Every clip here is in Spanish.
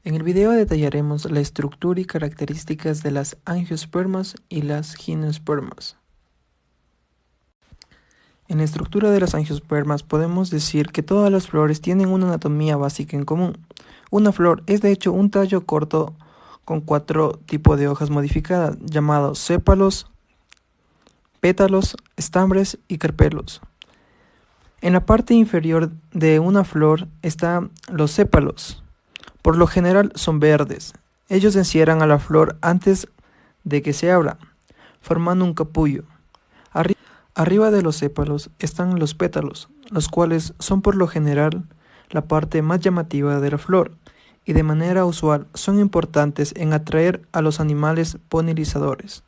En el video detallaremos la estructura y características de las angiospermas y las gimnospermas. En la estructura de las angiospermas podemos decir que todas las flores tienen una anatomía básica en común. Una flor es de hecho un tallo corto con 4 tipos de hojas modificadas, llamados sépalos, pétalos, estambres y carpelos. En la parte inferior de una flor están los sépalos. Por lo general son verdes. Ellos encierran a la flor antes de que se abra, formando un capullo. Arriba de los sépalos están los pétalos, los cuales son por lo general la parte más llamativa de la flor y de manera usual son importantes en atraer a los animales polinizadores.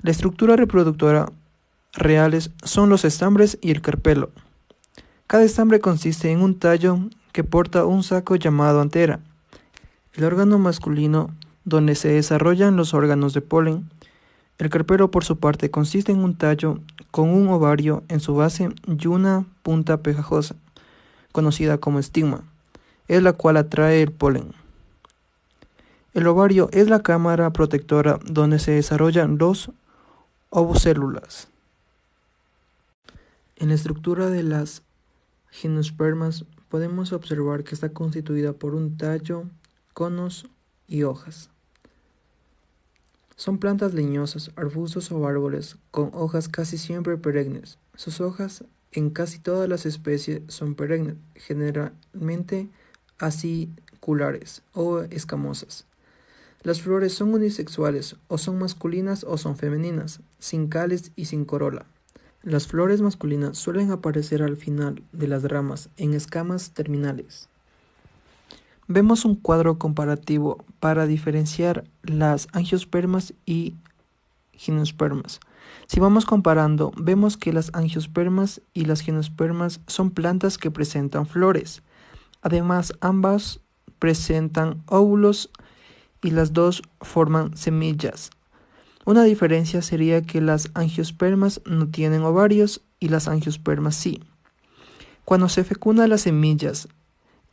La estructura reproductora reales son los estambres y el carpelo. Cada estambre consiste en un tallo que porta un saco llamado antera, el órgano masculino donde se desarrollan los órganos de polen. El carpelo, por su parte, consiste en un tallo con un ovario en su base y una punta pegajosa, conocida como estigma, es la cual atrae el polen. El ovario es la cámara protectora donde se desarrollan los ovocélulas. En la estructura de las gimnospermas podemos observar que está constituida por un tallo, conos y hojas. Son plantas leñosas, arbustos o árboles con hojas casi siempre perennes. Sus hojas en casi todas las especies son perennes, generalmente aciculares o escamosas. Las flores son unisexuales, o son masculinas o son femeninas, sin cáliz y sin corola. Las flores masculinas suelen aparecer al final de las ramas en escamas terminales. Vemos un cuadro comparativo para diferenciar las angiospermas y gimnospermas. Si vamos comparando, vemos que las angiospermas y las gimnospermas son plantas que presentan flores. Además, ambas presentan óvulos y las dos forman semillas. Una diferencia sería que las angiospermas no tienen ovarios y las angiospermas sí. Cuando se fecundan las semillas,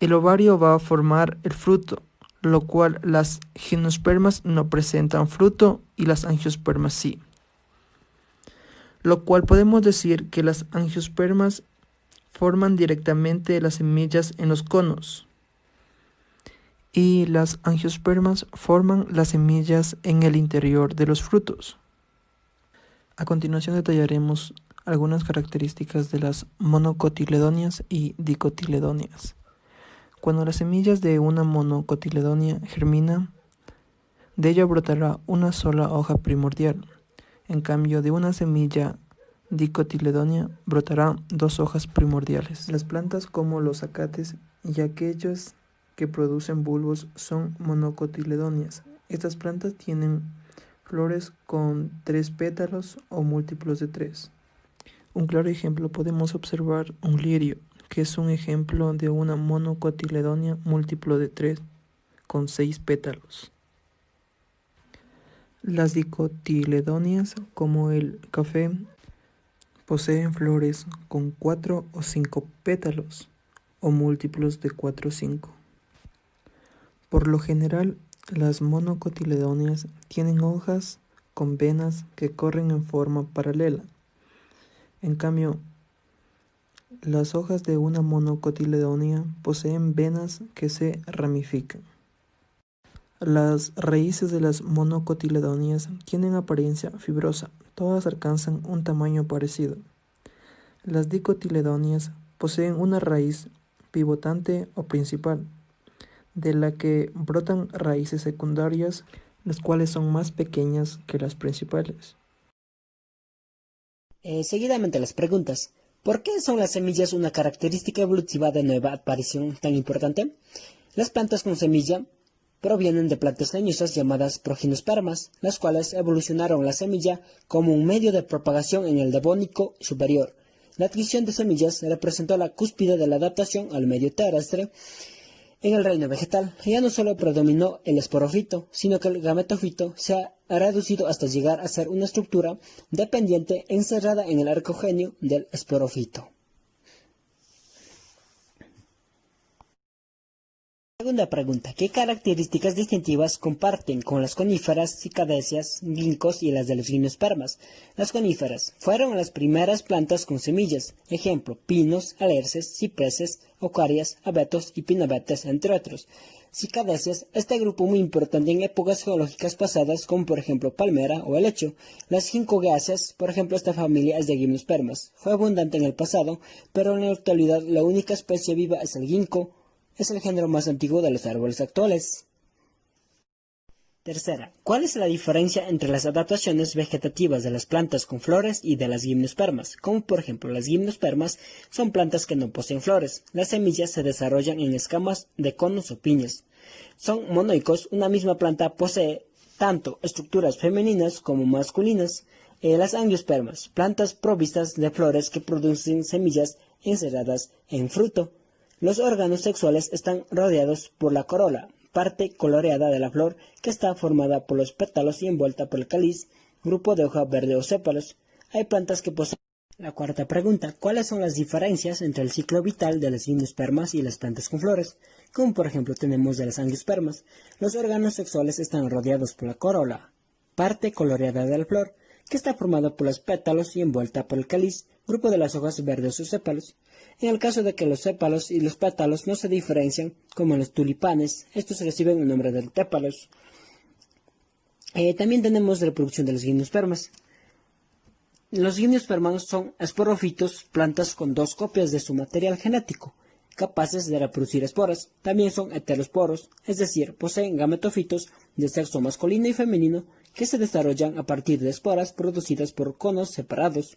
el ovario va a formar el fruto, lo cual las gimnospermas no presentan fruto y las angiospermas sí. Lo cual podemos decir que las angiospermas forman directamente las semillas en los conos y las angiospermas forman las semillas en el interior de los frutos. A continuación detallaremos algunas características de las monocotiledóneas y dicotiledóneas. Cuando las semillas de una monocotiledonia germinan, de ella brotará una sola hoja primordial. En cambio, de una semilla dicotiledónea brotarán 2 hojas primordiales. Las plantas como los acates y aquellas que producen bulbos son monocotiledóneas. Estas plantas tienen flores con 3 pétalos o múltiplos de 3. Un claro ejemplo podemos observar un lirio, que es un ejemplo de una monocotiledonia múltiplo de 3, con 6 pétalos. Las dicotiledóneas, como el café, poseen flores con 4 o 5 pétalos, o múltiplos de 4 o 5. Por lo general, las monocotiledóneas tienen hojas con venas que corren en forma paralela. En cambio, las hojas de una monocotiledónea poseen venas que se ramifican. Las raíces de las monocotiledóneas tienen apariencia fibrosa, todas alcanzan un tamaño parecido. Las dicotiledóneas poseen una raíz pivotante o principal, de la que brotan raíces secundarias, las cuales son más pequeñas que las principales. Seguidamente las preguntas. ¿Por qué son las semillas una característica evolutiva de nueva aparición tan importante? Las plantas con semilla provienen de plantas leñosas llamadas progimnospermas, las cuales evolucionaron la semilla como un medio de propagación en el Devónico superior. La adquisición de semillas representó la cúspide de la adaptación al medio terrestre. En el reino vegetal ya no solo predominó el esporofito, sino que el gametofito se ha reducido hasta llegar a ser una estructura dependiente encerrada en el arcogenio del esporofito. Segunda pregunta. ¿Qué características distintivas comparten con las coníferas, cicadáceas, ginkgos y las de los gimnospermas? Las coníferas fueron las primeras plantas con semillas. Ejemplo, pinos, alerces, cipreses, eucarias, abetos y pinabetes, entre otros. Cicadáceas, este grupo muy importante en épocas geológicas pasadas, como por ejemplo palmera o helecho. Las ginkgoáceas, por ejemplo, esta familia es de gimnospermas. Fue abundante en el pasado, pero en la actualidad la única especie viva es el ginkgo. Es el género más antiguo de los árboles actuales. Tercera, ¿cuál es la diferencia entre las adaptaciones vegetativas de las plantas con flores y de las gimnospermas? Como por ejemplo, las gimnospermas son plantas que no poseen flores. Las semillas se desarrollan en escamas de conos o piñas. Son monoicos, una misma planta posee tanto estructuras femeninas como masculinas. Las angiospermas, plantas provistas de flores que producen semillas encerradas en fruto. Los órganos sexuales están rodeados por la corola, parte coloreada de la flor que está formada por los pétalos y envuelta por el cáliz, grupo de hoja verde o sépalos. Hay plantas que poseen. La cuarta pregunta, ¿cuáles son las diferencias entre el ciclo vital de las gimnospermas y las plantas con flores? Como por ejemplo tenemos de las angiospermas. Los órganos sexuales están rodeados por la corola, parte coloreada de la flor, que está formada por los pétalos y envuelta por el cáliz, grupo de las hojas verdes o sépalos. En el caso de que los sépalos y los pétalos no se diferencian, como en los tulipanes, estos reciben el nombre de tépalos. También tenemos reproducción de los gimnospermas. Los gimnospermas son esporófitos, plantas con dos copias de su material genético, capaces de reproducir esporas. También son heterosporos, es decir, poseen gametofitos de sexo masculino y femenino que se desarrollan a partir de esporas producidas por conos separados.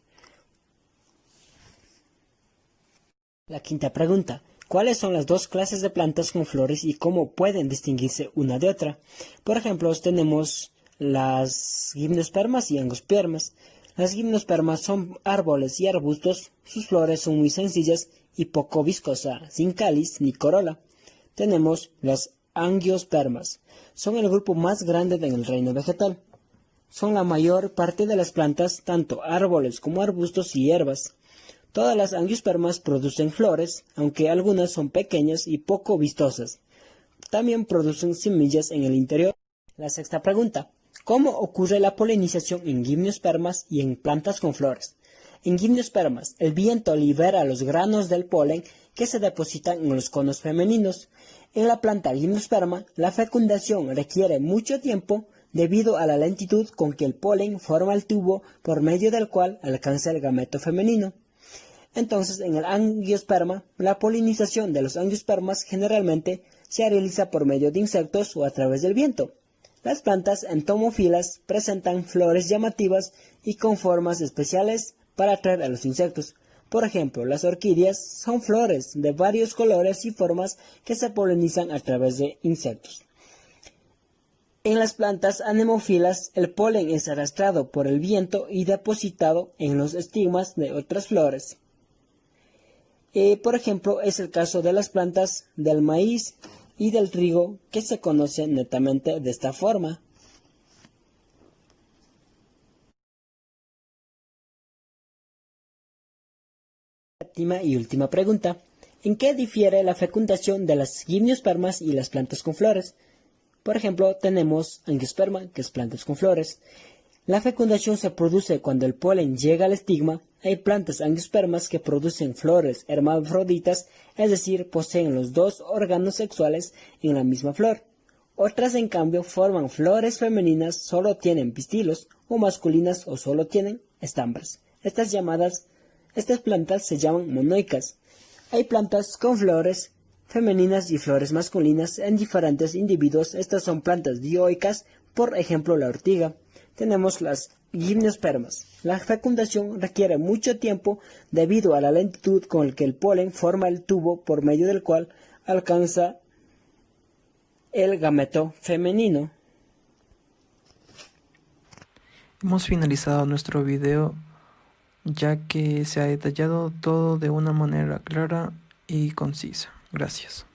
La quinta pregunta. ¿Cuáles son las dos clases de plantas con flores y cómo pueden distinguirse una de otra? Por ejemplo, tenemos las gimnospermas y angiospermas. Las gimnospermas son árboles y arbustos, sus flores son muy sencillas y poco viscosas, sin cáliz ni corola. Tenemos las angiospermas. Son el grupo más grande en el reino vegetal. Son la mayor parte de las plantas, tanto árboles como arbustos y hierbas. Todas las angiospermas producen flores, aunque algunas son pequeñas y poco vistosas. También producen semillas en el interior. La sexta pregunta. ¿Cómo ocurre la polinización en gimnospermas y en plantas con flores? En gimnospermas, el viento libera los granos del polen que se depositan en los conos femeninos. En la planta gimnosperma, la fecundación requiere mucho tiempo debido a la lentitud con que el polen forma el tubo por medio del cual alcanza el gameto femenino. Entonces, en el angiosperma, la polinización de los angiospermas generalmente se realiza por medio de insectos o a través del viento. Las plantas entomófilas presentan flores llamativas y con formas especiales para atraer a los insectos. Por ejemplo, las orquídeas son flores de varios colores y formas que se polinizan a través de insectos. En las plantas anemófilas, el polen es arrastrado por el viento y depositado en los estigmas de otras flores. Por ejemplo, es el caso de las plantas del maíz y del trigo, que se conocen netamente de esta forma. Séptima y última pregunta. ¿En qué difiere la fecundación de las gimnospermas y las plantas con flores? Por ejemplo, tenemos angiosperma, que es plantas con flores. La fecundación se produce cuando el polen llega al estigma. Hay plantas angiospermas que producen flores hermafroditas, es decir, poseen los dos órganos sexuales en la misma flor. Otras, en cambio, forman flores femeninas, solo tienen pistilos, o masculinas, o solo tienen estambres. Estas plantas se llaman monoicas. Hay plantas con flores femeninas y flores masculinas en diferentes individuos. Estas son plantas dioicas, por ejemplo la ortiga. Tenemos las gimnospermas. La fecundación requiere mucho tiempo debido a la lentitud con que el polen forma el tubo por medio del cual alcanza el gameto femenino. Hemos finalizado nuestro video, ya que se ha detallado todo de una manera clara y concisa. Gracias.